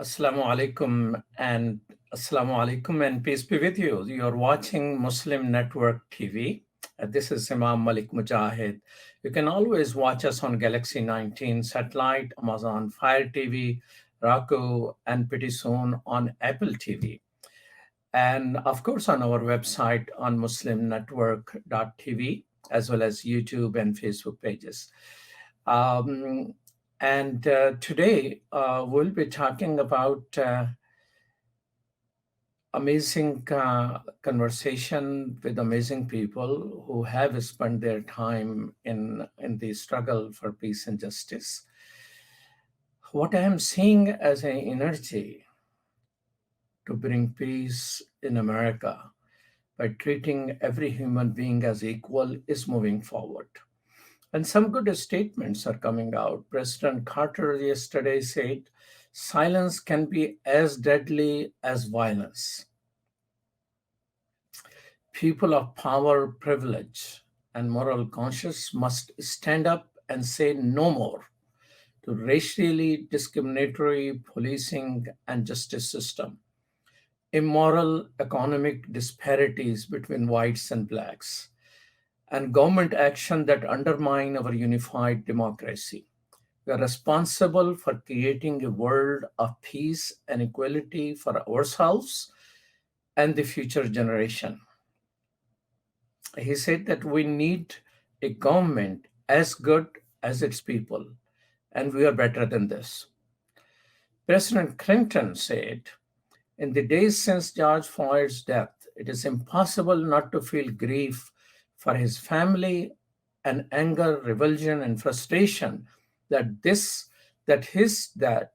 Assalamu alaikum and peace be with you. You're watching Muslim Network TV. This is Imam Malik Mujahid. You can always watch us on Galaxy 19 satellite, Amazon Fire TV, Roku, and pretty soon on Apple TV. And of course on our website on muslimnetwork.tv, as well as YouTube and Facebook pages. Um, and today we'll be talking about amazing conversation with amazing people who have spent their time in the struggle for peace and justice. What I am seeing as an energy to bring peace in America by treating every human being as equal is moving forward. And some good statements are coming out. President Carter yesterday said, silence can be as deadly as violence. People of power, privilege, and moral conscience must stand up and say no more to racially discriminatory policing and justice system, immoral economic disparities between whites and blacks, and government action that undermine our unified democracy. We are responsible for creating a world of peace and equality for ourselves and the future generation. He said that we need a government as good as its people, and we are better than this. President Clinton said, in the days since George Floyd's death, it is impossible not to feel grief for his family and anger, revulsion, and frustration that his death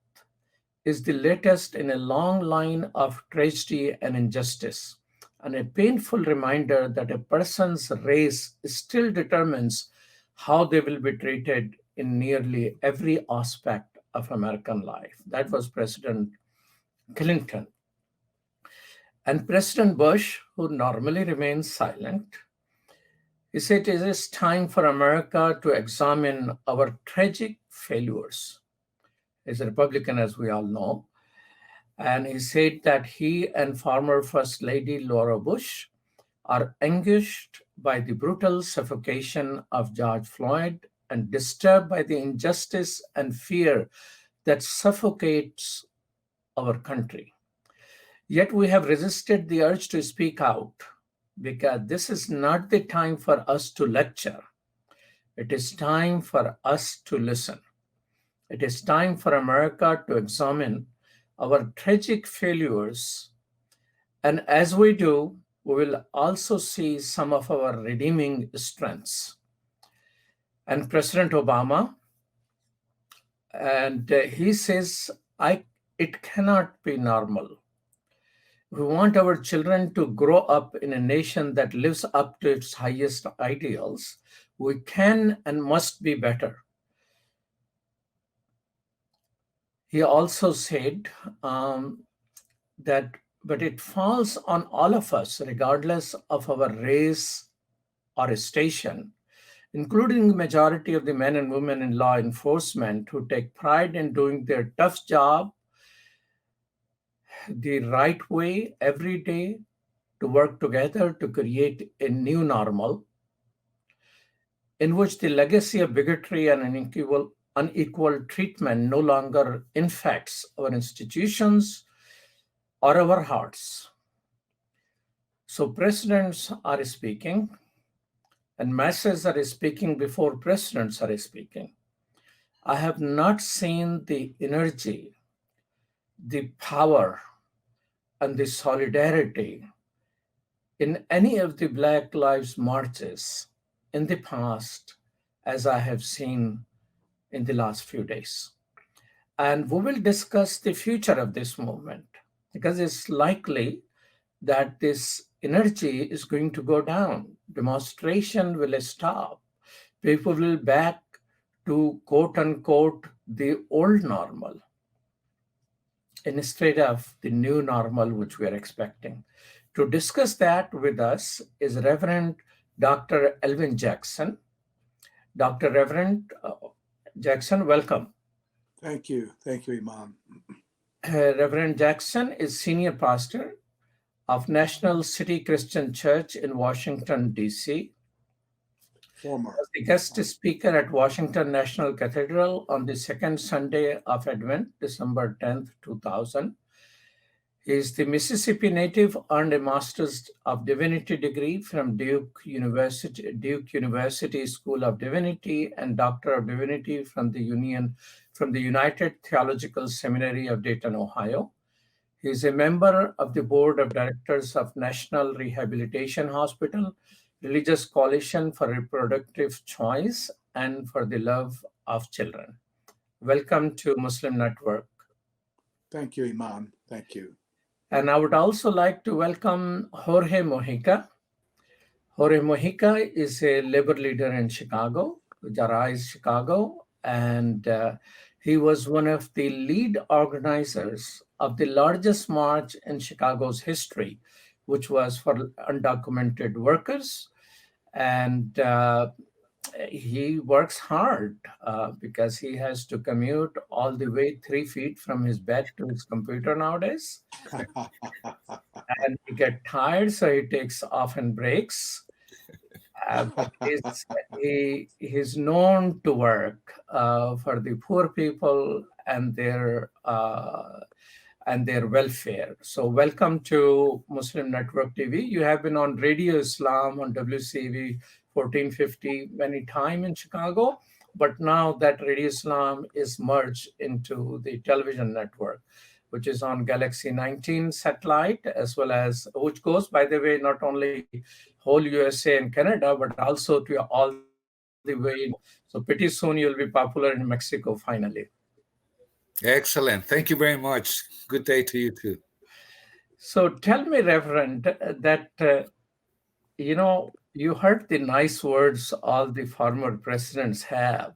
is the latest in a long line of tragedy and injustice, and a painful reminder that a person's race still determines how they will be treated in nearly every aspect of American life. That was President Clinton. And President Bush, who normally remains silent, he said it is time for America to examine our tragic failures. He's a Republican, as we all know. And he said that he and former First Lady Laura Bush are anguished by the brutal suffocation of George Floyd and disturbed by the injustice and fear that suffocates our country. Yet we have resisted the urge to speak out because this is not the time for us to lecture. It is time for us to listen. It is time for America to examine our tragic failures. And as we do, we will also see some of our redeeming strengths. And President Obama, and he says, it cannot be normal. We want our children to grow up in a nation that lives up to its highest ideals. We can and must be better. He also said that, but it falls on all of us, regardless of our race or station, including the majority of the men and women in law enforcement who take pride in doing their tough job the right way every day, to work together to create a new normal in which the legacy of bigotry and unequal treatment no longer infects our institutions or our hearts. So presidents are speaking, and masses are speaking before presidents are speaking. I have not seen the energy, the power, and the solidarity in any of the Black Lives marches in the past as I have seen in the last few days. And we will discuss the future of this movement because it's likely that this energy is going to go down. Demonstration will stop. People will back to quote unquote the old normal instead of the new normal which we are expecting. To discuss that with us is Reverend Dr. Elvin Jackson. Dr. Reverend Jackson, welcome. Thank you. Thank you, Imam. Reverend Jackson is senior pastor of National City Christian Church in Washington, D.C. Former. Was the guest speaker at Washington National Cathedral on the second Sunday of Advent, December 10th, 2000. He is the Mississippi native, earned a Master's of Divinity degree from Duke University School of Divinity, and Doctor of Divinity from the United Theological Seminary of Dayton, Ohio. He is a member of the board of directors of National Rehabilitation Hospital, Religious Coalition for Reproductive Choice, and for the Love of Children. Welcome to Muslim Network. Thank you, Imam. Thank you. And I would also like to welcome Jorge Mojica. Jorge Mojica is a labor leader in Chicago, Jarais, Chicago, and he was one of the lead organizers of the largest march in Chicago's history, which was for undocumented workers. And he works hard because he has to commute all the way 3 feet from his bed to his computer nowadays. And he gets tired, so he takes often breaks. But he's known to work for the poor people and their welfare. So welcome to Muslim Network TV. You have been on Radio Islam on WCV 1450 many times in Chicago, but now that Radio Islam is merged into the television network, which is on Galaxy 19 satellite, as well as, which goes, by the way, not only whole USA and Canada, but also to all the way. So pretty soon you'll be popular in Mexico finally. Excellent. Thank you very much. Good day to you too. So tell me, Reverend, that you heard the nice words all the former presidents have.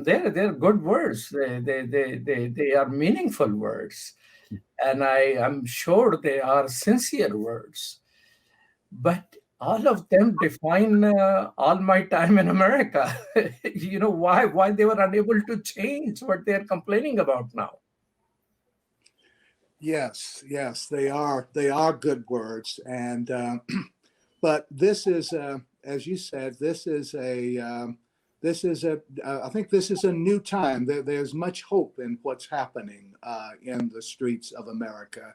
They're good words. They are meaningful words, and I'm sure they are sincere words. But all of them define all my time in America. Why they were unable to change what they're complaining about now. Yes, they are. They are good words, and but this is, as you said, this is a. I think this is a new time. There's much hope in what's happening in the streets of America.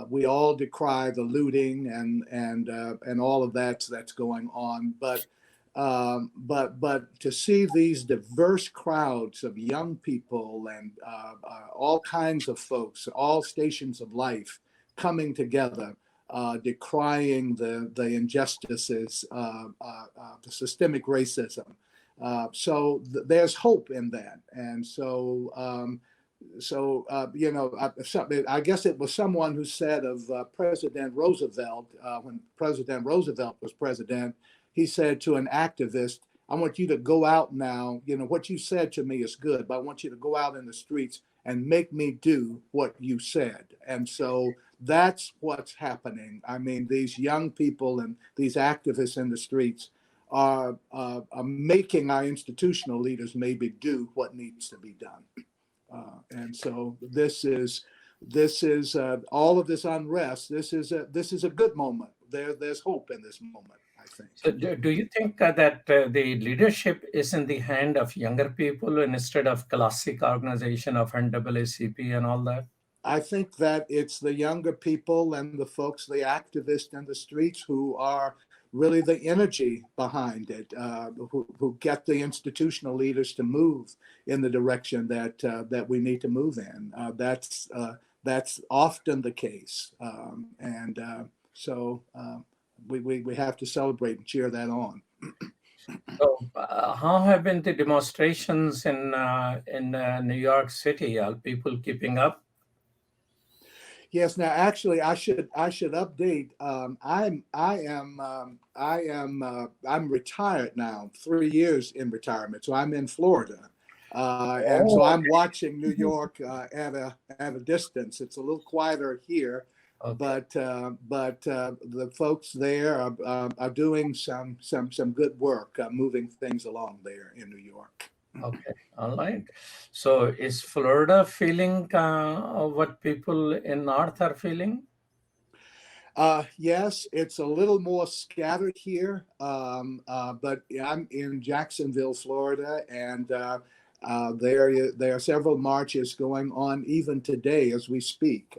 We all decry the looting and all of that's going on, but to see these diverse crowds of young people and all kinds of folks, all stations of life coming together, decrying the injustices, the systemic racism. So there's hope in that, and I guess it was someone who said of President Roosevelt, when President Roosevelt was president, he said to an activist, I want you to go out now. What you said to me is good, but I want you to go out in the streets and make me do what you said. And so that's what's happening. I mean, these young people and these activists in the streets are making our institutional leaders maybe do what needs to be done. And so this is all of this unrest. This is a good moment. There's hope in this moment, I think. So do you think that the leadership is in the hand of younger people instead of classic organization of NAACP and all that? I think that it's the younger people and the folks, the activists in the streets, who are really the energy behind it, who get the institutional leaders to move in the direction that we need to move in. That's often the case, so we have to celebrate and cheer that on. So, how have been the demonstrations in New York City? Are people keeping up? Yes. Now, actually, I should update. I'm retired now. 3 years in retirement, so I'm in Florida, and so I'm watching New York at a distance. It's a little quieter here, okay. but the folks there are doing some good work, moving things along there in New York. Okay, all right. So is Florida feeling what people in North are feeling? Yes, it's a little more scattered here, but I'm in Jacksonville, Florida, and there are several marches going on even today as we speak.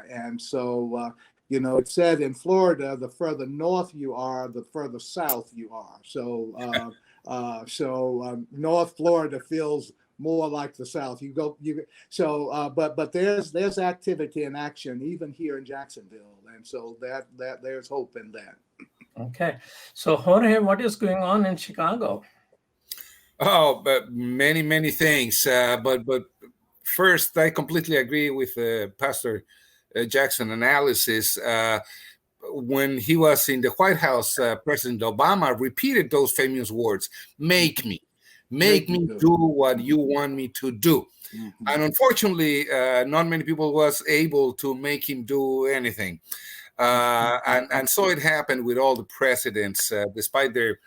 And so, it's said in Florida, the further north you are, the further south you are. So North Florida feels more like the South. But there's activity and action even here in Jacksonville, and so that there's hope in that. Okay. So Jorge, what is going on in Chicago? Oh, but many things. But first, I completely agree with Pastor Jackson analysis. When he was in the White House, President Obama repeated those famous words: "Make me, make Make me me do do it. what you want me to do." Mhm. And unfortunately, not many people was able to make him do anything. And so it happened with all the presidents, despite their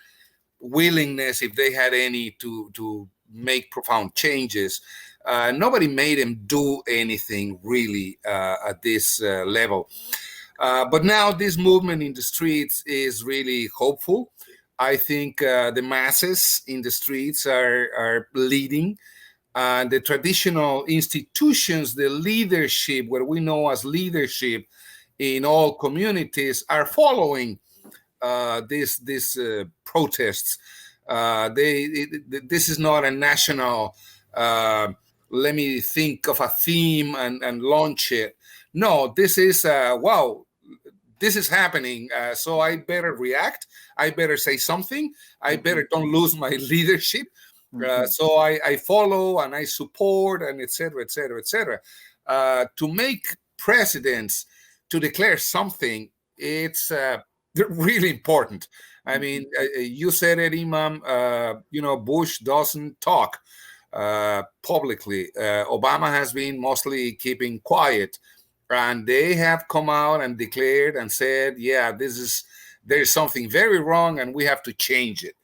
willingness, if they had any, to make profound changes. Nobody made him do anything really at this level. But now this movement in the streets is really hopeful. I think the masses in the streets are leading. The traditional institutions, the leadership, what we know as leadership in all communities, are following these protests. This is not a national. Let me think of a theme and launch it. No, this is wow. This is happening. So I better react. I better say something. I better don't lose my leadership. Mhm. So I follow and I support and etc. etc. etc. To make presidents to declare something, it's really important. I mean, Mhm. you said it, Imam. Bush doesn't talk publicly. Obama has been mostly keeping quiet, and they have come out and declared and said, "Yeah, there's something very wrong, and we have to change it."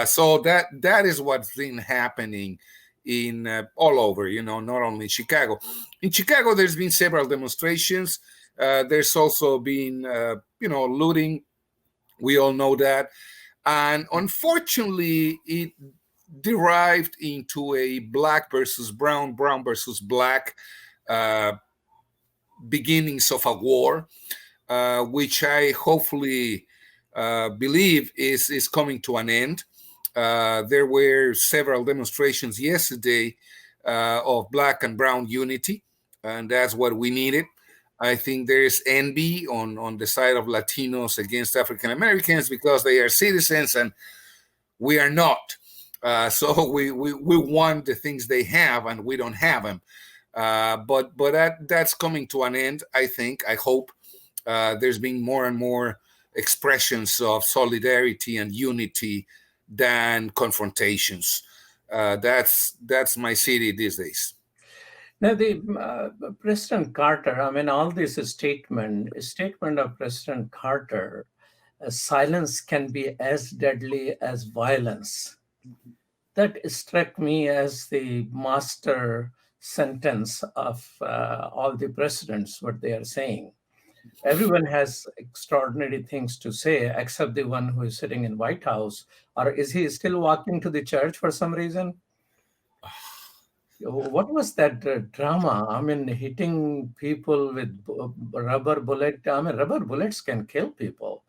So that is what's been happening in all over, not only in Chicago. In Chicago, there's been several demonstrations. There's also been, looting. We all know that, and unfortunately, it derived into a black versus brown, brown versus black uh, beginnings of a war, which I hopefully believe is coming to an end. There were several demonstrations yesterday of black and brown unity, and that's what we needed. I think there is envy on the side of Latinos against African Americans because they are citizens and we are not. So we want the things they have and we don't have them. But that's coming to an end. I think. I hope. There's been more and more expressions of solidarity and unity than confrontations. That's my city these days. Now, the President Carter. I mean, all this statement of President Carter. Silence can be as deadly as violence. That struck me as the master sentence of all the presidents, what they are saying. Everyone has extraordinary things to say, except the one who is sitting in White House. Or is he still walking to the church for some reason? What was that drama? I mean, hitting people with rubber bullet. I mean, rubber bullets can kill people.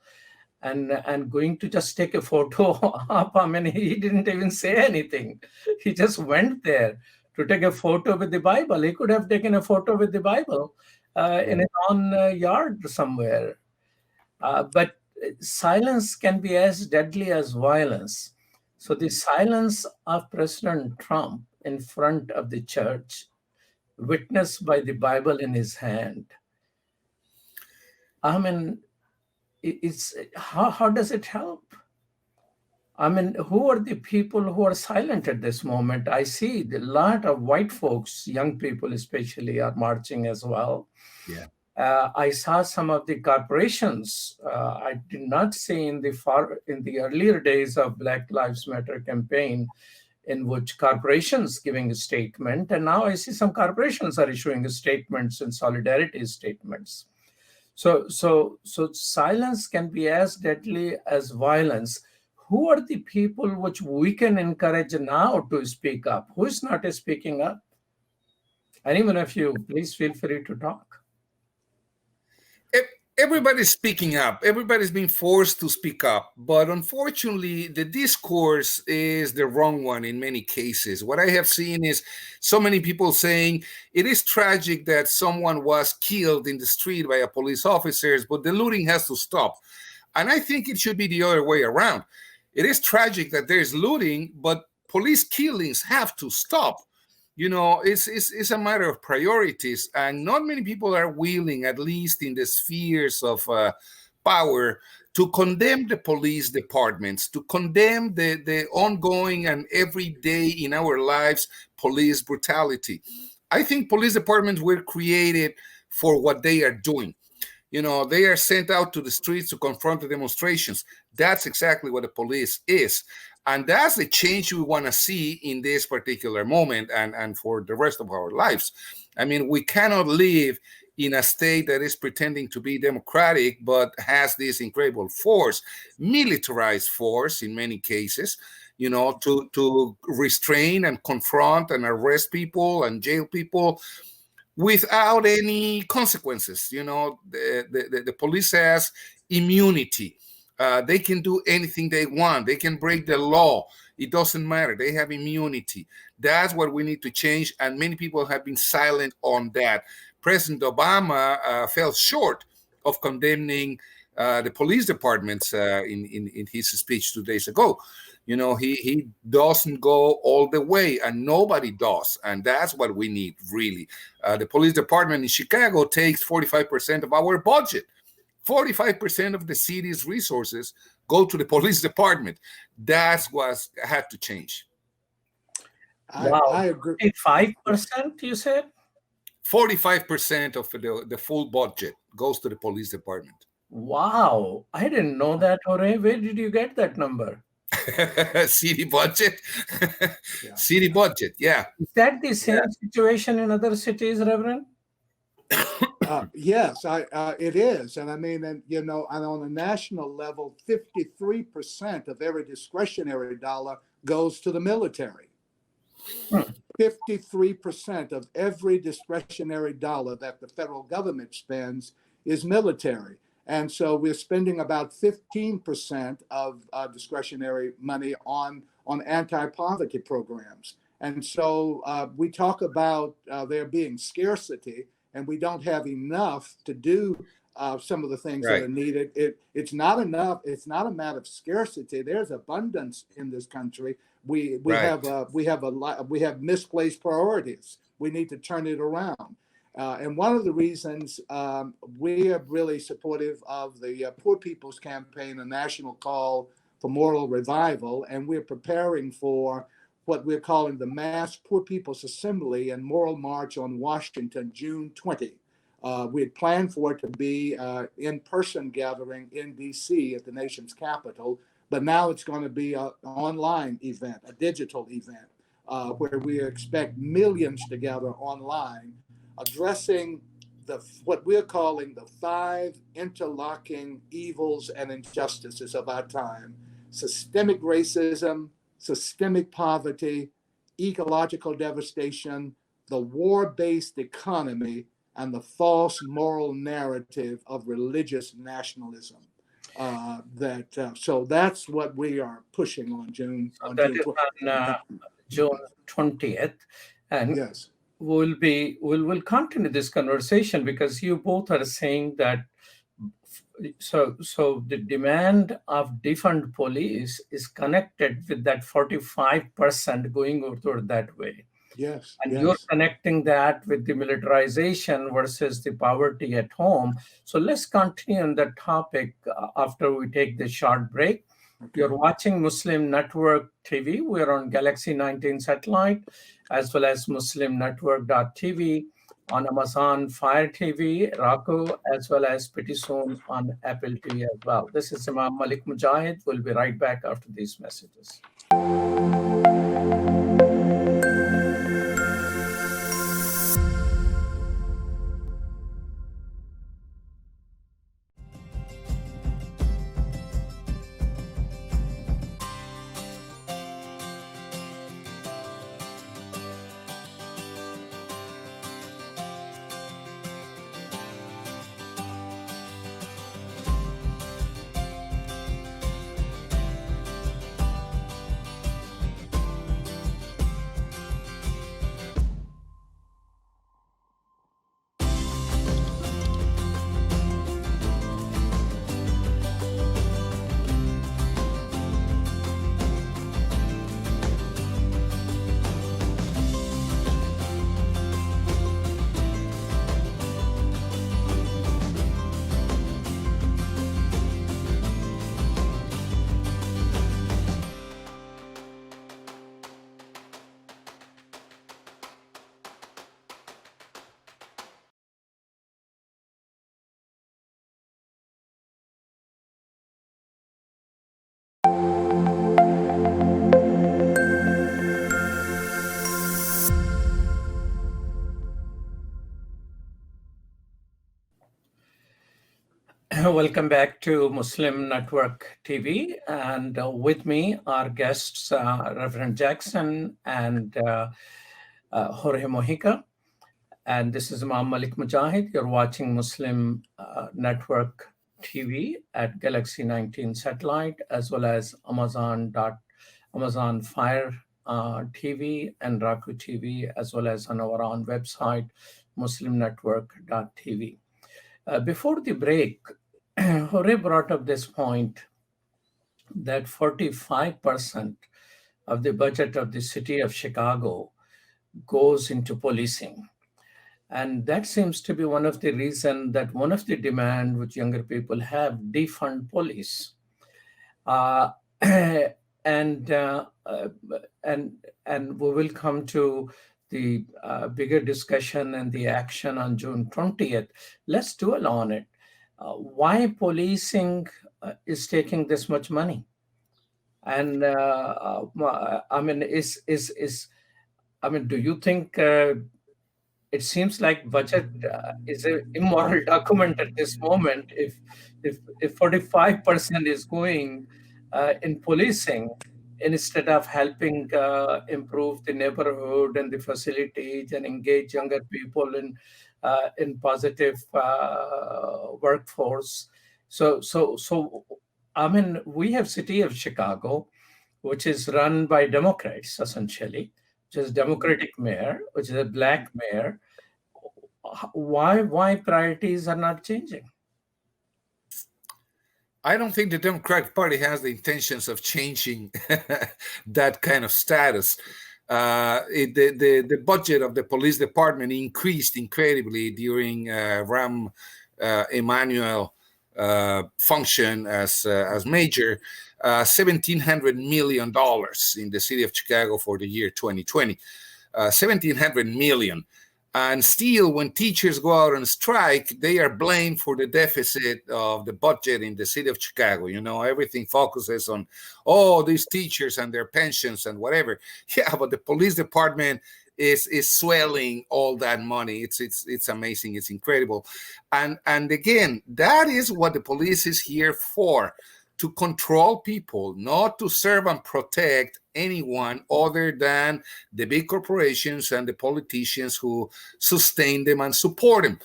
And going to just take a photo up. I mean, he didn't even say anything. He just went there to take a photo with the Bible. He could have taken a photo with the Bible in his own yard somewhere. But silence can be as deadly as violence. So the silence of President Trump in front of the church, witnessed by the Bible in his hand. I mean, it's how does it help? I mean, who are the people who are silent at this moment? I see a lot of white folks, young people especially, are marching as well. Yeah. I saw some of the corporations. I did not see in the earlier days of Black Lives Matter campaign, in which corporations giving a statement, and now I see some corporations are issuing statements and solidarity statements. So silence can be as deadly as violence. Who are the people which we can encourage now to speak up? Who is not speaking up? Anyone of you, please feel free to talk. Everybody's speaking up. Everybody's being forced to speak up. But unfortunately, the discourse is the wrong one in many cases. What I have seen is so many people saying it is tragic that someone was killed in the street by a police officers, but the looting has to stop. And I think it should be the other way around. It is tragic that there is looting, but police killings have to stop. It's a matter of priorities, and not many people are willing, at least in the spheres of power, to condemn the police departments, to condemn the ongoing and everyday in our lives police brutality. I think police departments were created for what they are doing. They are sent out to the streets to confront the demonstrations. That's exactly what the police is. And that's the change we want to see in this particular moment and for the rest of our lives. I mean, we cannot live in a state that is pretending to be democratic, but has this incredible force, militarized force in many cases, to restrain and confront and arrest people and jail people without any consequences. The police has immunity. They can do anything they want. They can break the law. It doesn't matter. They have immunity. That's what we need to change. And many people have been silent on that. President Obama fell short of condemning the police departments in his speech 2 days ago. He doesn't go all the way, and nobody does. And that's what we need, really. The police department in Chicago takes 45% of our budget. 45% of the city's resources go to the police department. That's what had to change. I agree. 5%, you said? 45% of the full budget goes to the police department. Wow. I didn't know that, Jorge. Where did you get that number? City budget. City budget, yeah. Is that the same situation in other cities, Reverend? Yes, it is. And I mean, and on a national level, 53% of every discretionary dollar goes to the military. 53% of every discretionary dollar that the federal government spends is military. And so we're spending about 15% of discretionary money on anti-poverty programs. And so we talk about there being scarcity, and we don't have enough to do some of the things that are needed. It's not enough. It's not a matter of scarcity. There's abundance in this country. We have misplaced priorities. We need to turn it around. And one of the reasons we are really supportive of the Poor People's Campaign, a national call for moral revival, and we're preparing for what we're calling the Mass Poor People's Assembly and Moral March on Washington, June 20. We had planned for it to be an in-person gathering in D.C. at the nation's capital, but now it's going to be an online event, a digital event, where we expect millions to gather online, addressing what we're calling the 5 interlocking evils and injustices of our time: systemic racism, systemic poverty, ecological devastation, the war-based economy, and the false moral narrative of religious nationalism. So that's what we are pushing on June. June 20th, and yes, we'll continue this conversation because you both are saying that. So the demand of defund police is connected with that 45% going over that way. Yes. And you're connecting that with the militarization versus the poverty at home. So let's continue on that topic after we take the short break. Okay. You're watching Muslim Network TV. We're on Galaxy 19 satellite, as well as muslimnetwork.tv, on Amazon Fire TV, Roku, as well as pretty soon on Apple TV as well. This is Imam Malik Mujahid. We'll be right back after these messages. Welcome back to Muslim Network TV. And with me are guests Reverend Jackson and Jorge Mojica. And this is Imam Malik Mujahid. You're watching Muslim Network TV at Galaxy 19 satellite, as well as Amazon Fire TV and Raku TV, as well as on our own website, muslimnetwork.tv. Before the break, Jorge brought up this point that 45% of the budget of the city of Chicago goes into policing. And that seems to be one of the reasons that one of the demand which younger people have, defund police. Uh, and, uh, uh, and we will come to the bigger discussion and the action on June 20th. Let's dwell on it. Why policing is taking this much money? And I mean, do you think it seems like budget is an immoral document at this moment? If 45% is going in policing instead of helping improve the neighborhood and the facilities and engage younger people in positive workforce. So I mean, we have city of Chicago, which is run by Democrats essentially, which is Democratic mayor, which is a black mayor. Why priorities are not changing? I don't think the Democratic Party has the intentions of changing that kind of status. The budget of the police department increased incredibly during Ram Emanuel function as mayor, $1,700 million in the city of Chicago for the year 2020. $1,700 million. And still, when teachers go out on strike, they are blamed for the deficit of the budget in the city of Chicago. You know, everything focuses on, oh, these teachers and their pensions and whatever. Yeah, but the police department is swelling all that money. It's amazing. It's incredible. And again, that is what the police is here for, to control people, not to serve and protect anyone other than the big corporations and the politicians who sustain them and support them.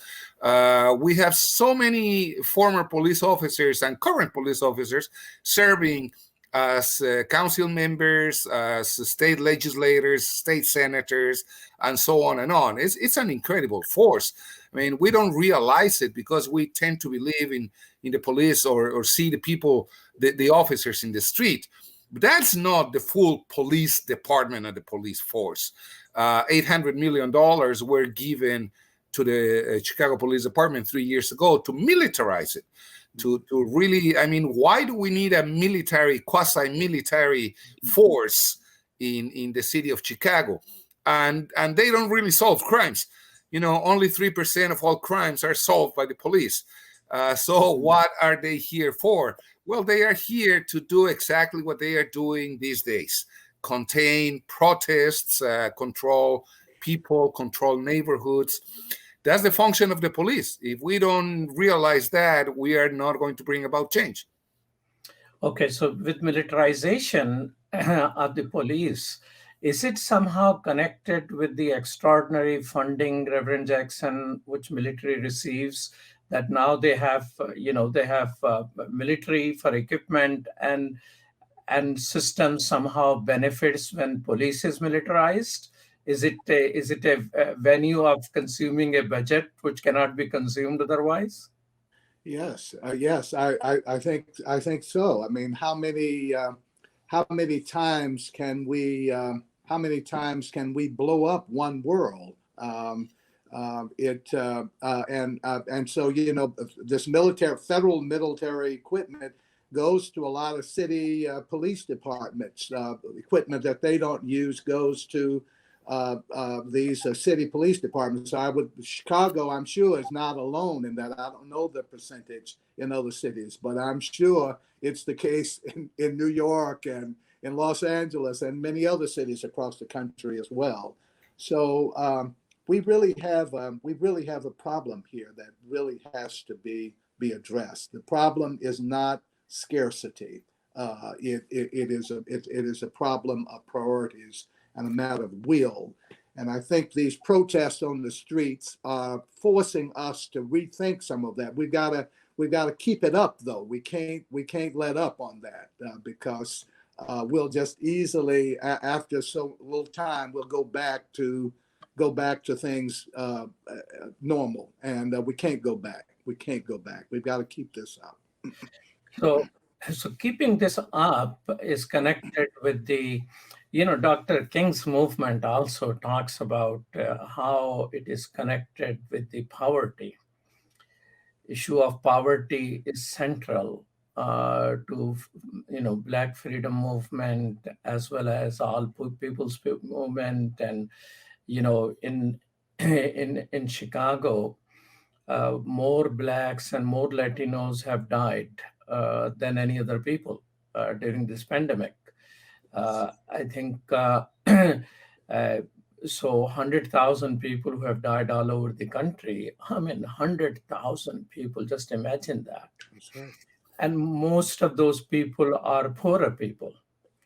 We have so many former police officers and current police officers serving as council members, as state legislators, state senators, and so on and on. It's an incredible force. I mean, we don't realize it because we tend to believe in the police or see the people, the officers in the street. But that's not the full police department of the police force. $800 million were given to the Chicago Police Department 3 years ago to militarize it. To really, I mean, why do we need a military, quasi-military force in the city of Chicago? And they don't really solve crimes. You know, only 3% of all crimes are solved by the police. So what are they here for? Well, they are here to do exactly what they are doing these days: contain protests, control people, control neighborhoods. That's the function of the police. If we don't realize that, we are not going to bring about change. Okay, so with militarization of the police, is it somehow connected with the extraordinary funding, Reverend Jackson, which military receives? That now they have, military for equipment and systems somehow benefits when police is militarized? Is it a venue of consuming a budget which cannot be consumed otherwise? Yes, yes, I think so. I mean, how many times can we blow up one world? And so, you know, this federal military equipment goes to a lot of city police departments. Equipment that they don't use goes to these city police departments. Chicago, I'm sure, is not alone in that. I don't know the percentage in other cities, but I'm sure it's the case in New York and in Los Angeles and many other cities across the country as well. So we really have a problem here that really has to be be addressed. The problem is not scarcity. It is a problem of priorities and a matter of will. And I think these protests on the streets are forcing us to rethink some of that. We've got to keep it up, though. We can't let up on that because we'll just easily, after so little time, we'll go back to things normal, and we can't go back. We can't go back. We've got to keep this up. So, so keeping this up is connected with the, Dr. King's movement also talks about how it is connected with the poverty. Issue of poverty is central to, Black freedom movement as well as all people's movement, and in in Chicago, more blacks and more Latinos have died than any other people during this pandemic. I think so 100,000 people who have died all over the country. I mean, 100,000 people, just imagine that. That's right. And most of those people are poorer people.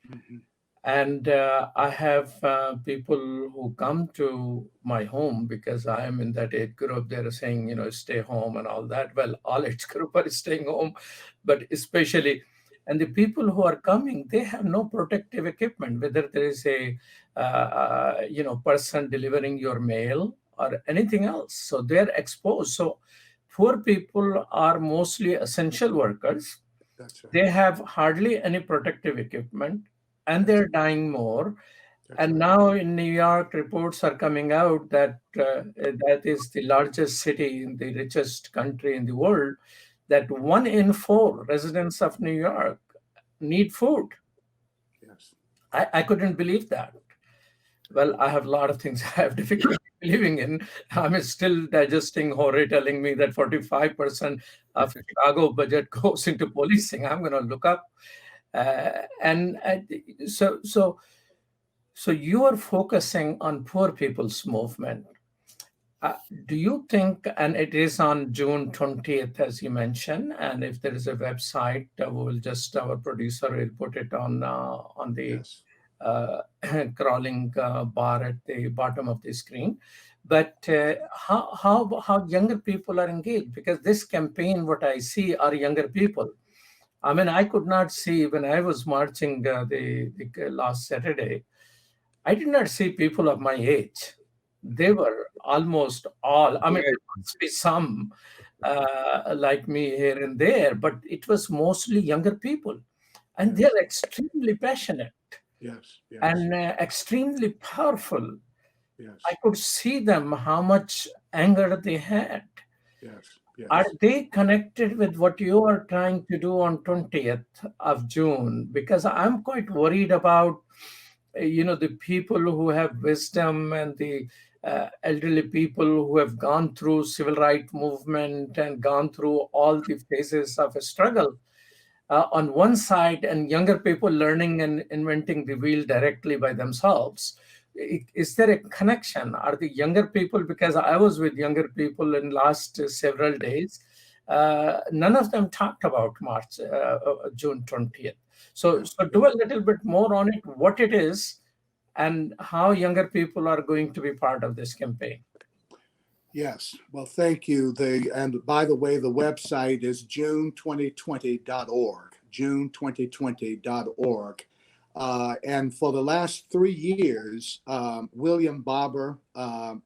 Mhm. And I have people who come to my home because I am in that age group. They're saying, stay home and all that. Well, all age group are staying home, but especially, and the people who are coming, they have no protective equipment, whether there is a, person delivering your mail or anything else. So they're exposed. So poor people are mostly essential workers. That's right. They have hardly any protective equipment, and they're dying more. That's And right. now in New York, reports are coming out that that is the largest city in the richest country in the world, that 1 in 4 residents of New York need food. Yes. I couldn't believe that. Well, I have a lot of things I have difficulty believing in. I'm still digesting Jorge telling me that 45% of Chicago budget goes into policing. I'm going to look up. And so you are focusing on poor people's movement. Do you think, and it is on June 20th, as you mentioned, and if there is a website, our producer will put it on the Yes. crawling bar at the bottom of the screen. But how younger people are engaged? Because this campaign, what I see are younger people. I mean, I could not see when I was marching the last Saturday. I did not see people of my age. They were almost all. I mean, Right. there must be some like me here and there, but it was mostly younger people, and Yes. they're extremely passionate Yes. Yes. and extremely powerful. Yes. I could see them how much anger they had. Yes. Are Yes. they connected with what you are trying to do on 20th of June? Because I'm quite worried about, the people who have wisdom and the elderly people who have gone through civil rights movement and gone through all the phases of a struggle on one side, and younger people learning and inventing the wheel directly by themselves. Is there a connection? Are the younger people, because I was with younger people in last several days, none of them talked about March, June 20th. So do a little bit more on it, what it is, and how younger people are going to be part of this campaign. Yes. Well, thank you. And by the way, the website is june2020.org, june2020.org. And for the last 3 years, William Barber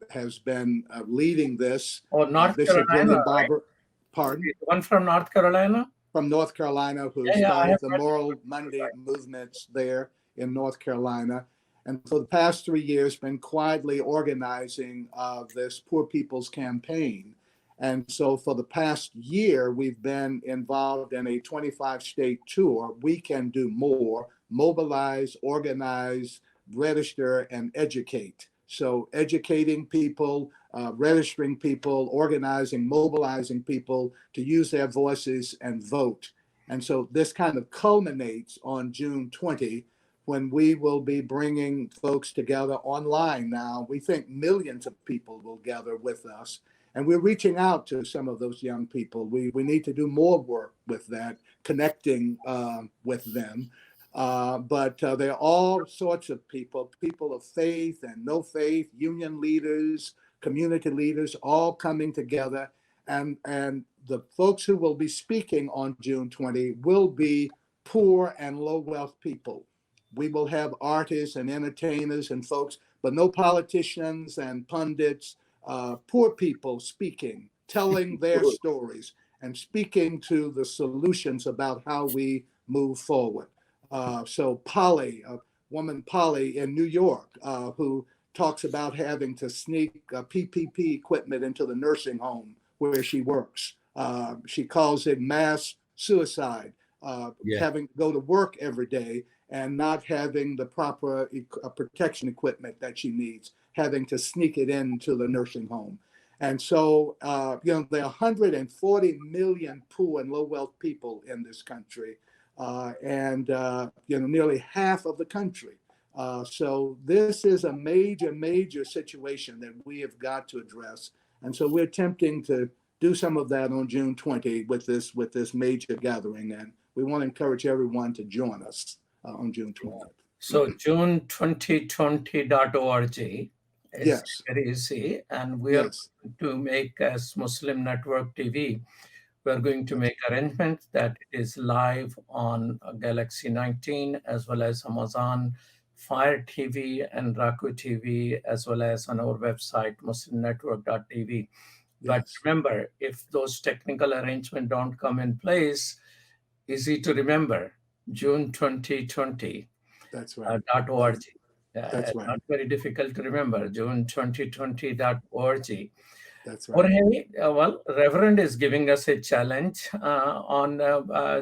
has been leading this. Or North Bishop Carolina, William right? Barber, pardon? One from North Carolina? From North Carolina, who Yeah, I started have the heard. Moral Monday movements there in North Carolina. And for the past 3 years, been quietly organizing this Poor People's Campaign. And so for the past year, we've been involved in a 25-state tour. We can do more: mobilize, organize, register, and educate. So educating people, registering people, organizing, mobilizing people to use their voices and vote. And so this kind of culminates on June 20, when we will be bringing folks together online now. We think millions of people will gather with us. And we're reaching out to some of those young people. We need to do more work with that, connecting with them. But there are all sorts of people of faith and no faith, union leaders, community leaders, all coming together. And the folks who will be speaking on June 20 will be poor and low wealth people. We will have artists and entertainers and folks, but no politicians and pundits, poor people speaking, telling their stories and speaking to the solutions about how we move forward. So Polly, Polly in New York, who talks about having to sneak PPP equipment into the nursing home where she works. She calls it mass suicide, having to go to work every day and not having the proper protection equipment that she needs, having to sneak it into the nursing home. And so, there are 140 million poor and low wealth people in this country, and nearly half of the country. So this is a major situation that we have got to address. And so we're attempting to do some of that on June 20 with this major gathering. And we want to encourage everyone to join us on June 20th. So June2020.org is Yes. very easy. And we are going to make, as Muslim Network TV, we're going to make arrangements that it is live on Galaxy 19 as well as Amazon Fire TV and Raku TV, as well as on our website, muslimnetwork.tv. But remember, if those technical arrangements don't come in place, easy to remember, June2020. That's right. .org. That's right. Not very difficult to remember, June2020.org. That's right. Jorge, well, Reverend is giving us a challenge on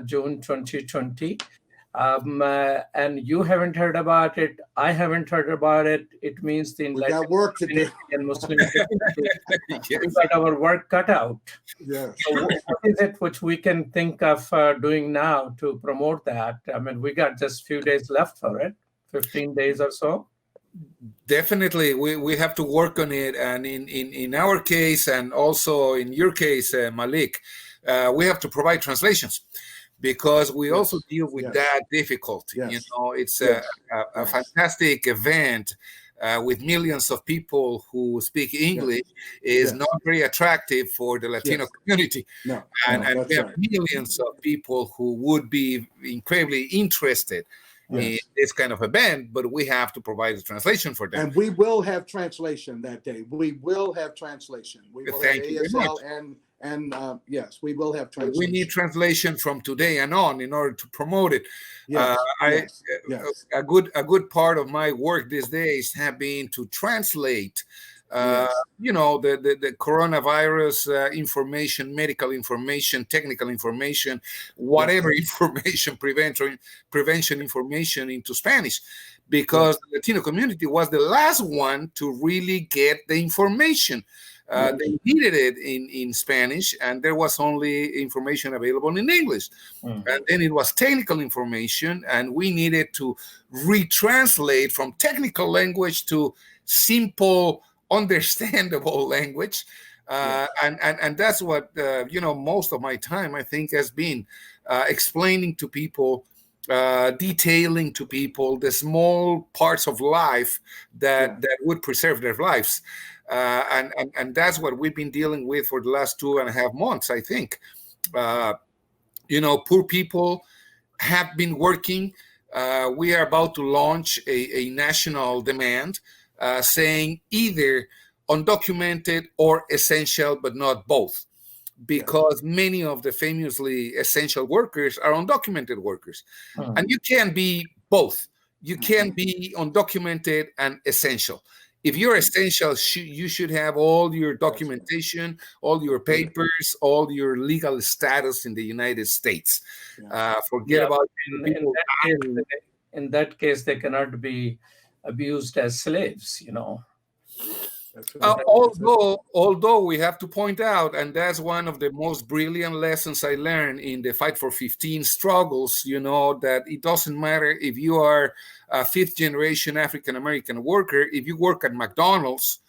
June 2020. And you haven't heard about it. I haven't heard about it. It means the we got work to do. And Muslim we got our work cut out. Yes. So what is it which we can think of doing now to promote that? I mean, we got just a few days left for it, 15 days or so. Definitely, we have to work on it. And in our case, and also in your case, Malik, we have to provide translations, because we also deal with that difficulty. It's a fantastic event with millions of people who speak English is not very attractive for the Latino community. And we have millions of people who would be incredibly interested in this kind of event, but we have to provide a translation for them. And we will have translation that day. We will have translation. We will have ASL and yes, we will have translation. We need translation from today and on in order to promote it. A good part of my work these days have been to translate the coronavirus information, medical information, technical information, whatever information, prevention information into Spanish, because the Latino community was the last one to really get the information. They needed it in Spanish, and there was only information available in English. And then it was technical information, and we needed to retranslate from technical language to simple, understandable language. And that's what, most of my time, I think, has been explaining to people, detailing to people the small parts of life that would preserve their lives. And that's what we've been dealing with for the last 2.5 months, I think. Poor people have been working. We are about to launch a national demand saying either undocumented or essential, but not both, because many of the famously essential workers are undocumented workers. And you can't be both. You can't be undocumented and essential. If you're essential, you should have all your documentation, all your papers, all your legal status in the United States. Forget about people. In that case, they cannot be abused as slaves, Although we have to point out, and that's one of the most brilliant lessons I learned in the Fight for 15 struggles, that it doesn't matter if you are a fifth-generation African-American worker. If you work at McDonald's,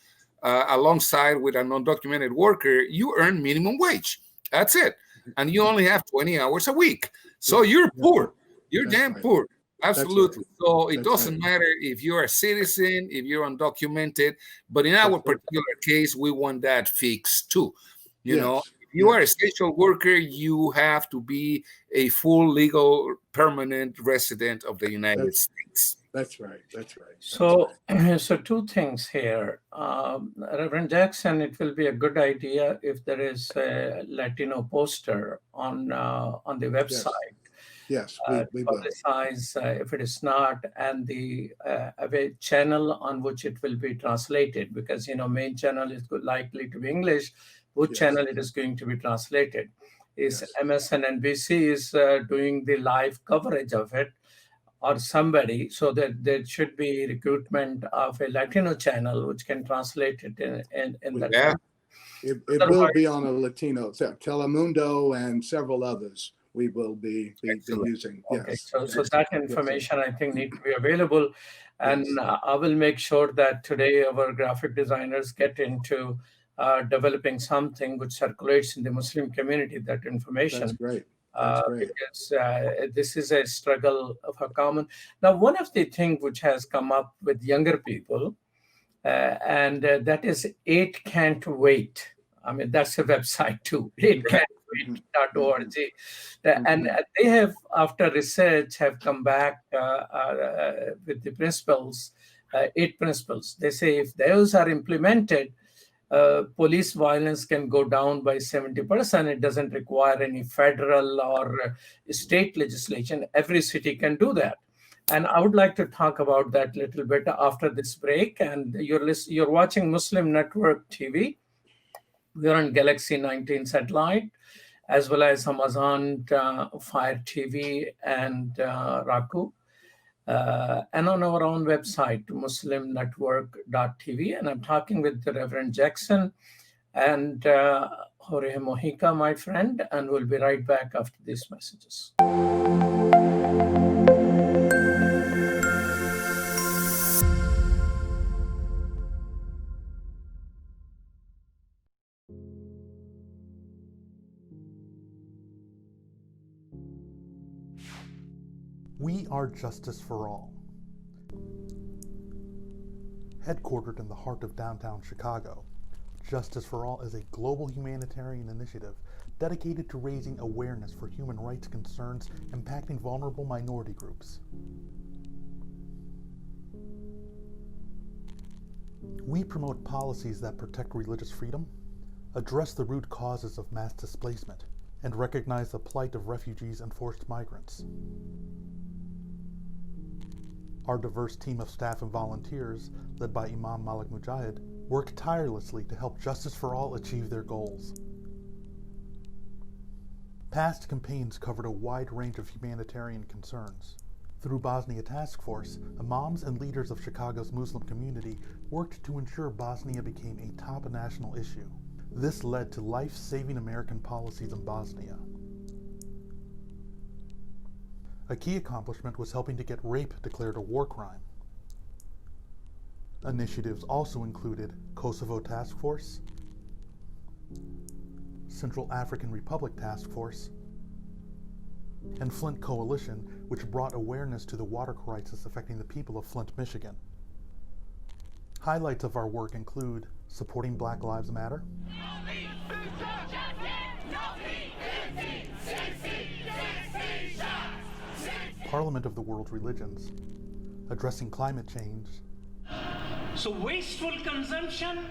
alongside with an undocumented worker, you earn minimum wage. That's it. And you only have 20 hours a week. So you're poor. You're That's damn right. poor. Absolutely. So it That's doesn't right. matter if you're a citizen, if you're undocumented, but in our particular case, we want that fixed too. You know, if you are a essential worker, you have to be a full legal permanent resident of the United States. That's right. That's right. So, so two things here. Reverend Jackson, it will be a good idea if there is a Latino poster on the website. Yes, we will. Publicize if it is not, and the a channel on which it will be translated, because main channel is likely to be English. Which channel it is going to be translated? Is MSNBC is doing the live coverage of it, or somebody, so that there should be recruitment of a Latino channel which can translate it in that. Yeah. It will be on a Latino, Telemundo and several others we will be using. Okay, Yes. so that information I think need to be available, and I will make sure that today our graphic designers get into developing something which circulates in the Muslim community, that information. That's great. That's great. Because this is a struggle of a common. Now, one of the things which has come up with younger people, and that is 8 Can't Wait. I mean, that's a website too, 8can'twait.org. And they have, after research, have come back with the principles, 8 principles. They say if those are implemented, police violence can go down by 70%. It doesn't require any federal or state legislation. Every city can do that. And I would like to talk about that a little bit after this break. And you're watching Muslim Network TV. We're on Galaxy 19 satellite, as well as Amazon Fire TV and Roku. And on our own website, muslimnetwork.tv. And I'm talking with the Reverend Jackson and Jorge Mojica, my friend, and we'll be right back after these messages. We are Justice for All. Headquartered in the heart of downtown Chicago, Justice for All is a global humanitarian initiative dedicated to raising awareness for human rights concerns impacting vulnerable minority groups. We promote policies that protect religious freedom, address the root causes of mass displacement, and recognize the plight of refugees and forced migrants. Our diverse team of staff and volunteers, led by Imam Malik Mujahid, work tirelessly to help Justice for All achieve their goals. Past campaigns covered a wide range of humanitarian concerns. Through Bosnia Task Force, imams and leaders of Chicago's Muslim community worked to ensure Bosnia became a top national issue. This led to life-saving American policies in Bosnia. A key accomplishment was helping to get rape declared a war crime. Initiatives also included Kosovo Task Force, Central African Republic Task Force, and Flint Coalition, which brought awareness to the water crisis affecting the people of Flint, Michigan. Highlights of our work include supporting Black Lives Matter, Parliament of the World Religions, addressing climate change. So wasteful consumption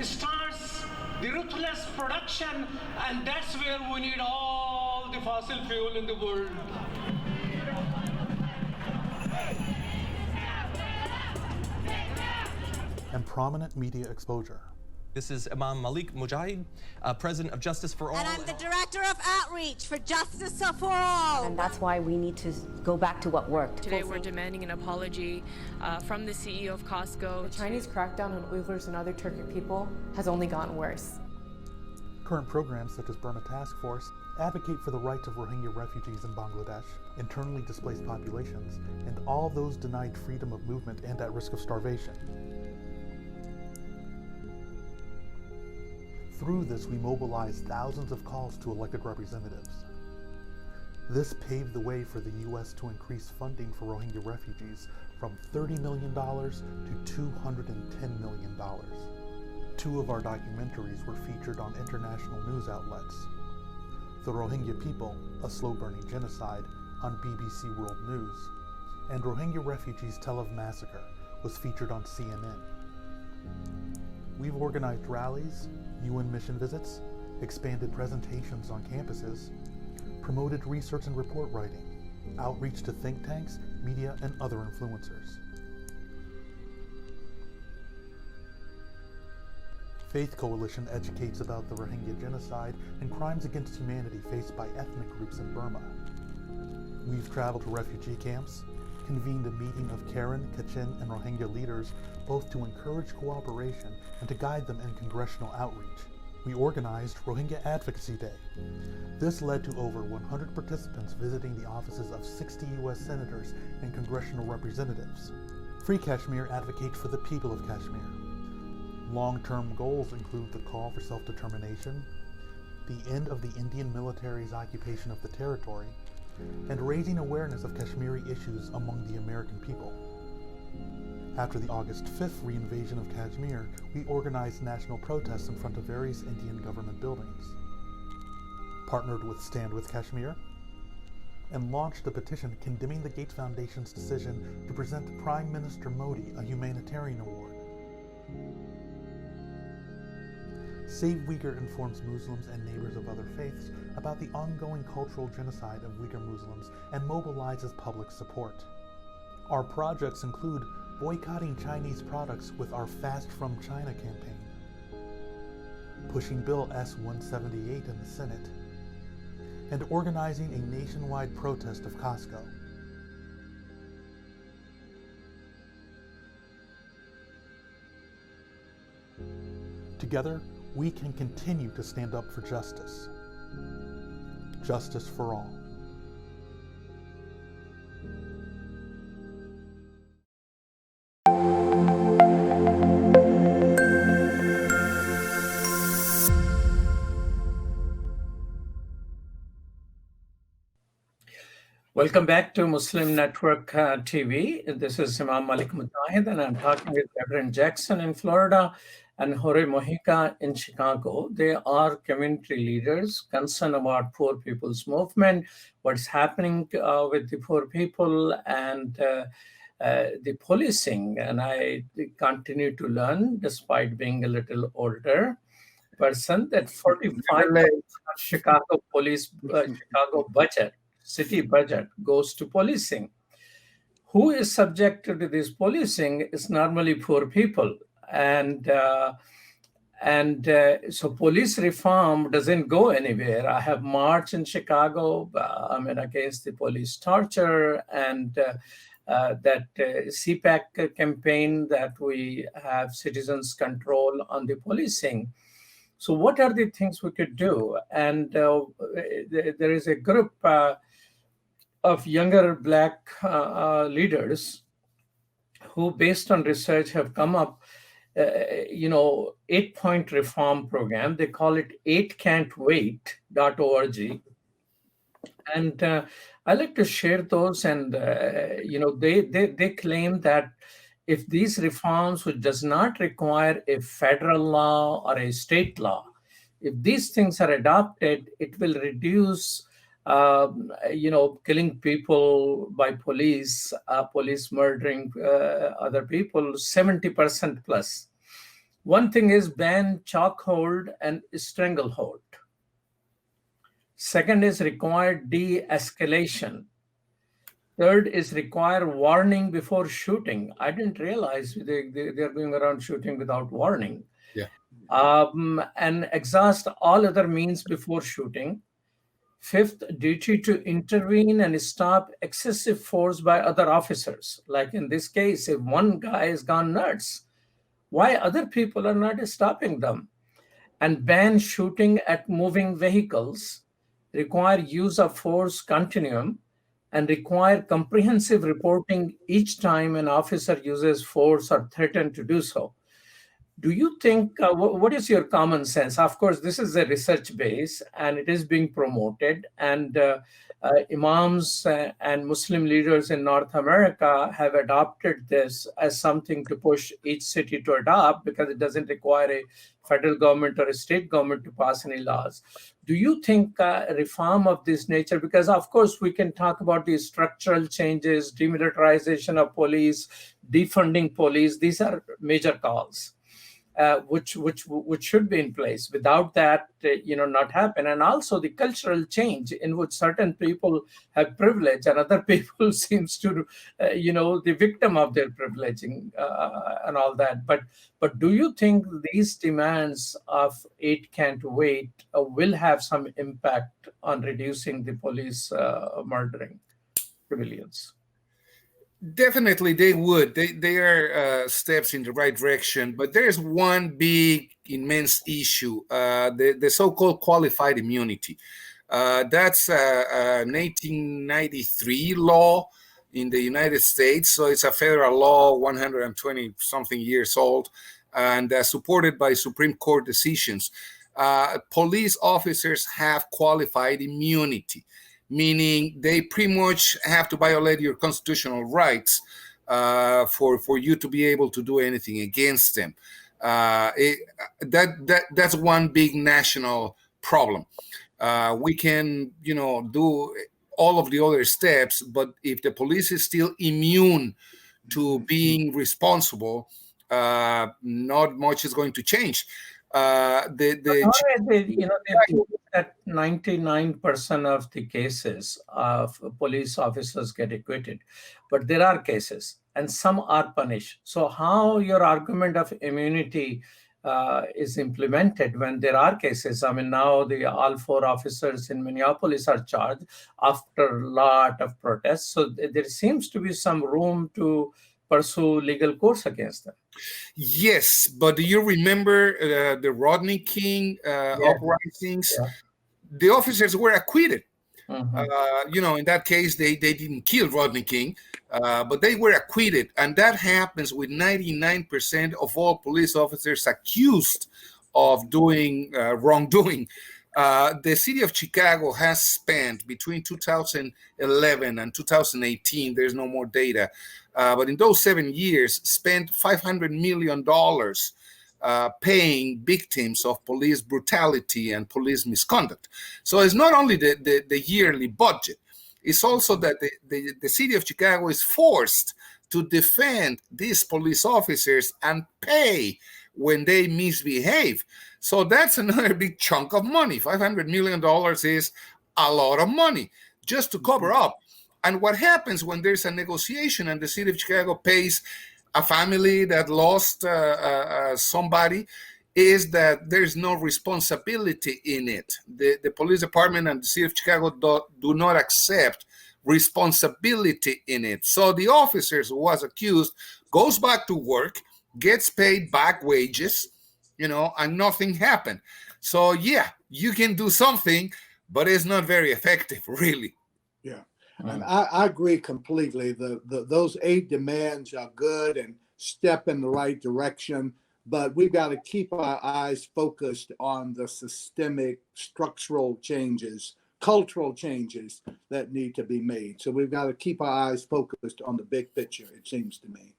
starts the ruthless production, and that's where we need all the fossil fuel in the world. And prominent media exposure. This is Imam Malik Mujahid, President of Justice for All. And I'm the Director of Outreach for Justice for All. And that's why we need to go back to what worked. Today we're demanding an apology from the CEO of Costco. The Chinese crackdown on Uyghurs and other Turkic people has only gotten worse. Current programs such as Burma Task Force advocate for the rights of Rohingya refugees in Bangladesh, internally displaced populations, and all those denied freedom of movement and at risk of starvation. Through this, we mobilized thousands of calls to elected representatives. This paved the way for the U.S. to increase funding for Rohingya refugees from $30 million to $210 million. 2 of our documentaries were featured on international news outlets. The Rohingya People, A Slow-Burning Genocide, on BBC World News, and Rohingya Refugees Tell of Massacre was featured on CNN. We've organized rallies, UN mission visits, expanded presentations on campuses, promoted research and report writing, outreach to think tanks, media, and other influencers. Faith Coalition educates about the Rohingya genocide and crimes against humanity faced by ethnic groups in Burma. We've traveled to refugee camps, convened a meeting of Karen, Kachin, and Rohingya leaders, both to encourage cooperation and to guide them in congressional outreach. We organized Rohingya Advocacy Day. This led to over 100 participants visiting the offices of 60 U.S. senators and congressional representatives. Free Kashmir advocates for the people of Kashmir. Long-term goals include the call for self-determination, the end of the Indian military's occupation of the territory, and raising awareness of Kashmiri issues among the American people. After the August 5th reinvasion of Kashmir, we organized national protests in front of various Indian government buildings, partnered with Stand With Kashmir, and launched a petition condemning the Gates Foundation's decision to present Prime Minister Modi a humanitarian award. Save Uyghur informs Muslims and neighbors of other faiths about the ongoing cultural genocide of Uyghur Muslims and mobilizes public support. Our projects include boycotting Chinese products with our Fast From China campaign, pushing Bill S-178 in the Senate, and organizing a nationwide protest of Costco. Together, we can continue to stand up for justice. Justice for all. Welcome back to Muslim Network TV. This is Imam Malik Mujahid, and I'm talking with Reverend Jackson in Florida and Jorge Mojica in Chicago. They are community leaders concerned about poor people's movement, what's happening with the poor people, and the policing. And I continue to learn, despite being a little older person, that 45% of Chicago police, Chicago budget, city budget goes to policing. Who is subjected to this policing is normally poor people. And so police reform doesn't go anywhere. I have marched in Chicago, against the police torture, and that CPAC campaign that we have citizens control on the policing. So what are the things we could do? And there is a group of younger Black leaders who, based on research, have come up 8-point reform program. They call it 8can'twait.org. And I like to share those. And, they claim that if these reforms, which does not require a federal law or a state law, if these things are adopted, it will reduce killing people by police, police murdering other people, 70% plus. One thing is ban chokehold and stranglehold. Second is required de-escalation. Third is require warning before shooting. I didn't realize they're going around shooting without warning. Yeah. And exhaust all other means before shooting. Fifth, duty to intervene and stop excessive force by other officers. Like in this case, if one guy has gone nuts, why other people are not stopping them? And ban shooting at moving vehicles, require use of force continuum, and require comprehensive reporting each time an officer uses force or threaten to do so. Do you think, what is your common sense? Of course, this is a research base and it is being promoted. And imams and Muslim leaders in North America have adopted this as something to push each city to adopt because it doesn't require a federal government or a state government to pass any laws. Do you think reform of this nature, because of course we can talk about these structural changes, demilitarization of police, defunding police, these are major calls. Which should be in place. Without that, not happen. And also the cultural change in which certain people have privilege and other people seems to, the victim of their privileging and all that. But do you think these demands of 8 can't wait will have some impact on reducing the police murdering civilians? Definitely, they would. They are steps in the right direction, but there's one big, immense issue: the so-called qualified immunity. That's an 1893 law in the United States, so it's a federal law, 120 something years old, and supported by Supreme Court decisions. Police officers have qualified immunity, meaning they pretty much have to violate your constitutional rights for you to be able to do anything against them. That's one big national problem. We can, do all of the other steps, but if the police is still immune to being responsible, not much is going to change. That 99% of the cases of police officers get acquitted, but there are cases and some are punished. So how your argument of immunity is implemented when there are cases? I mean, now all 4 officers in Minneapolis are charged after a lot of protests. So there seems to be some room to pursue legal course against them. Yes, but do you remember the Rodney King uprisings? Yeah. The officers were acquitted. Mm-hmm. In that case, they didn't kill Rodney King, but they were acquitted. And that happens with 99% of all police officers accused of doing wrongdoing. The city of Chicago has spent between 2011 and 2018, there's no more data, but in those 7 years, spent $500 million paying victims of police brutality and police misconduct. So it's not only the yearly budget, it's also that the city of Chicago is forced to defend these police officers and pay when they misbehave. So that's another big chunk of money. $500 million is a lot of money just to cover up. And what happens when there's a negotiation and the city of Chicago pays a family that lost somebody is that there's no responsibility in it. The police department and the city of Chicago do not accept responsibility in it. So the officers who was accused goes back to work, gets paid back wages, and nothing happened. So yeah, you can do something, but it's not very effective, really. Yeah. And I agree completely. Those 8 demands are good and step in the right direction, but we've got to keep our eyes focused on the systemic structural changes, cultural changes that need to be made. So we've got to keep our eyes focused on the big picture, it seems to me.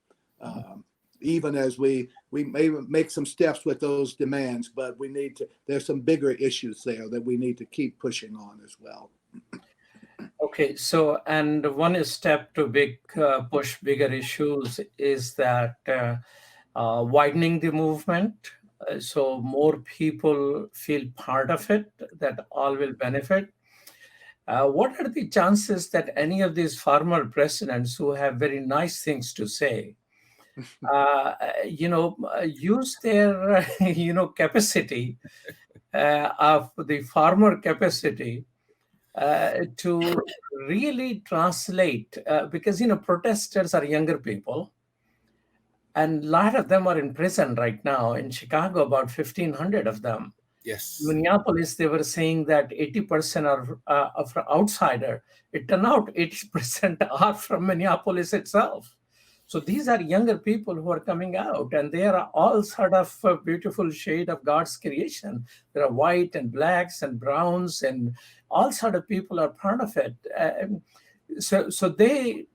Even as we may make some steps with those demands, but there's some bigger issues there that we need to keep pushing on as well. Okay, so and one step to push bigger issues is that widening the movement, so more people feel part of it, that all will benefit. What are the chances that any of these former presidents who have very nice things to say, use their, capacity of the farmer capacity to really translate, because, protesters are younger people, and a lot of them are in prison right now. In Chicago, about 1,500 of them. Yes. Minneapolis, they were saying that 80% are outsider. It turned out 80% are from Minneapolis itself. So these are younger people who are coming out, and they are all sort of a beautiful shade of God's creation. There are white and blacks and browns, and all sort of people are part of it. So they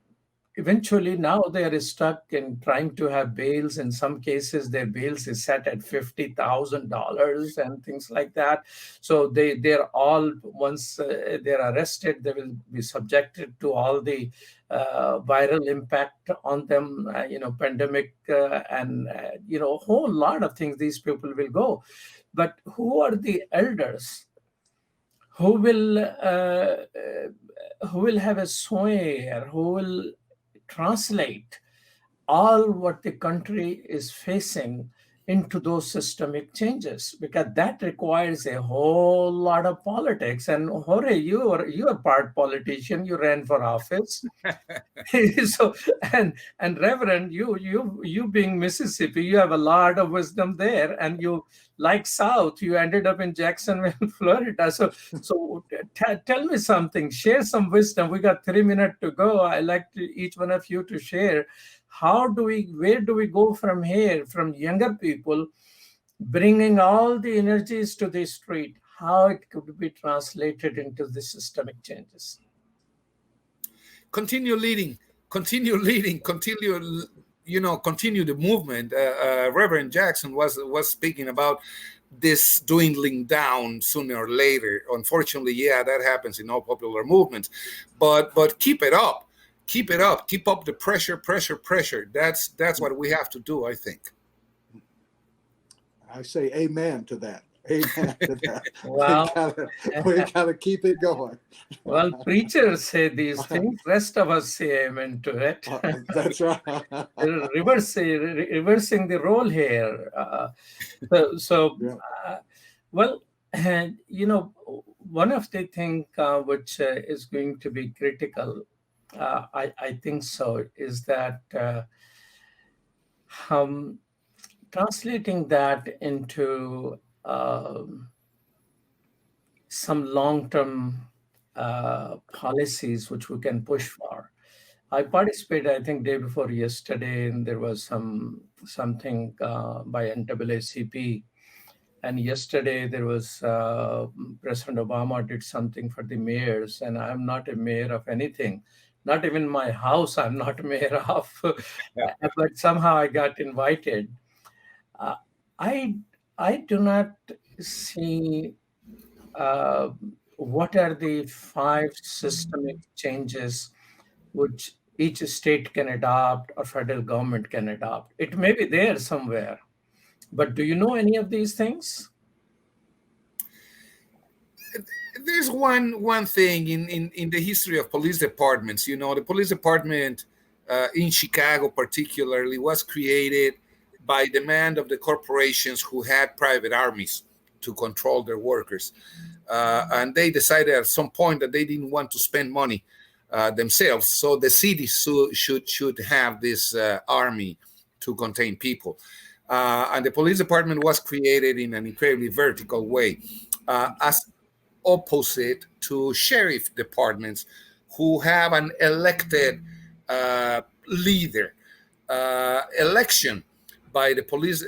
eventually now they are stuck in trying to have bails. In some cases, their bails is set at $50,000 and things like that. So they're all, once they're arrested, they will be subjected to all the viral impact on them, pandemic and a whole lot of things. These people will go, but who are the elders who will have a sway, or who will translate all what the country is facing into those systemic changes? Because that requires a whole lot of politics. And Jorge, you are part politician. You ran for office. So and Reverend, you being Mississippi, you have a lot of wisdom there, and you like South. You ended up in Jacksonville, Florida. So tell me something. Share some wisdom. We got 3 minutes to go. I like each one of you to share. Where do we go from here? From younger people bringing all the energies to the street, how it could be translated into the systemic changes? Continue leading, continue the movement. Reverend Jackson was speaking about this dwindling down sooner or later. Unfortunately, yeah, that happens in all popular movements, but keep it up, keep up the pressure. That's what we have to do, I think. I say amen to that. Amen to that. Wow. We gotta keep it going. Well, preachers say these things. Rest of us say amen to it. That's right. Reversing the role here. Well, one of the things which is going to be critical, I think so, is that translating that into some long-term policies which we can push for. I participated, I think, day before yesterday, and there was something by NAACP. And yesterday there was President Obama did something for the mayors, and I'm not a mayor of anything. Not even my house, I'm not a mayor of. But somehow I got invited. I do not see what are the 5 systemic changes which each state can adopt or federal government can adopt. It may be there somewhere, but do you know any of these things? There's one thing in the history of police departments. The police department in Chicago particularly was created by demand of the corporations who had private armies to control their workers. And they decided at some point that they didn't want to spend money themselves. So the city should have this army to contain people. And the police department was created in an incredibly vertical way, as opposite to sheriff departments who have an elected leader. Election by the police,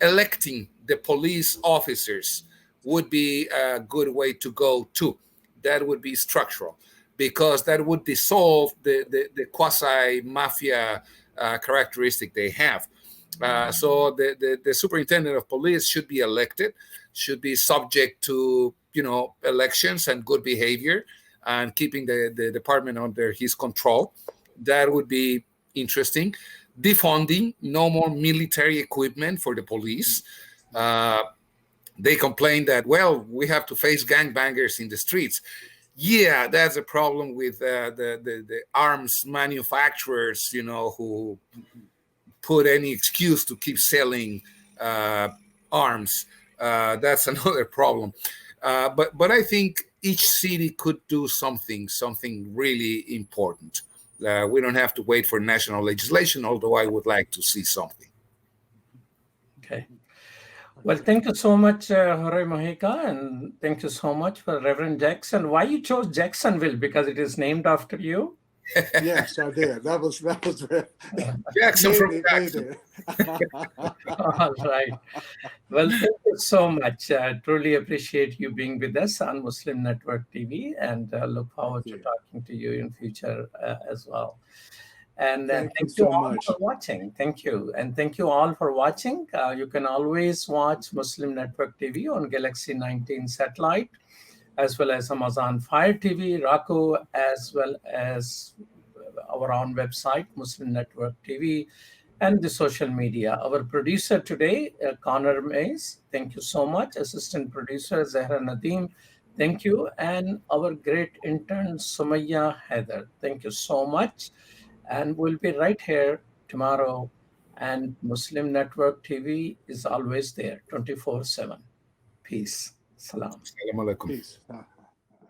electing the police officers would be a good way to go too. That would be structural, because that would dissolve the quasi-mafia characteristic they have. So the superintendent of police should be elected, should be subject to elections and good behavior, and keeping the department under his control. That would be interesting. Defunding, no more military equipment for the police. They complain that, well, we have to face gangbangers in the streets. Yeah, that's a problem with the arms manufacturers, who put any excuse to keep selling arms. That's another problem. But I think each city could do something really important. We don't have to wait for national legislation, although I would like to see something. Okay. Well, thank you so much, Jorge Mojica, and thank you so much for Reverend Jackson. Why you chose Jacksonville? Because it is named after you? Yes, I did. That was Jackson from maybe, Jackson. maybe. All right. Well, thank you so much. I truly appreciate you being with us on Muslim Network TV, and look forward to you. talking to you in future as well. And Thank you thank you so all for much. watching. Thank you. And thank you all for watching. You can always watch Muslim Network TV on Galaxy 19 satellite, as well as Amazon Fire TV, Roku, as well as our own website, Muslim Network TV, and the social media. Our producer today, Connor Mays, thank you so much. Assistant producer, Zahra Nadeem, thank you. And our great intern, Sumaya Heather, thank you so much. And we'll be right here tomorrow. And Muslim Network TV is always there, 24/7. Peace. Salam. Assalamu alaikum. Peace.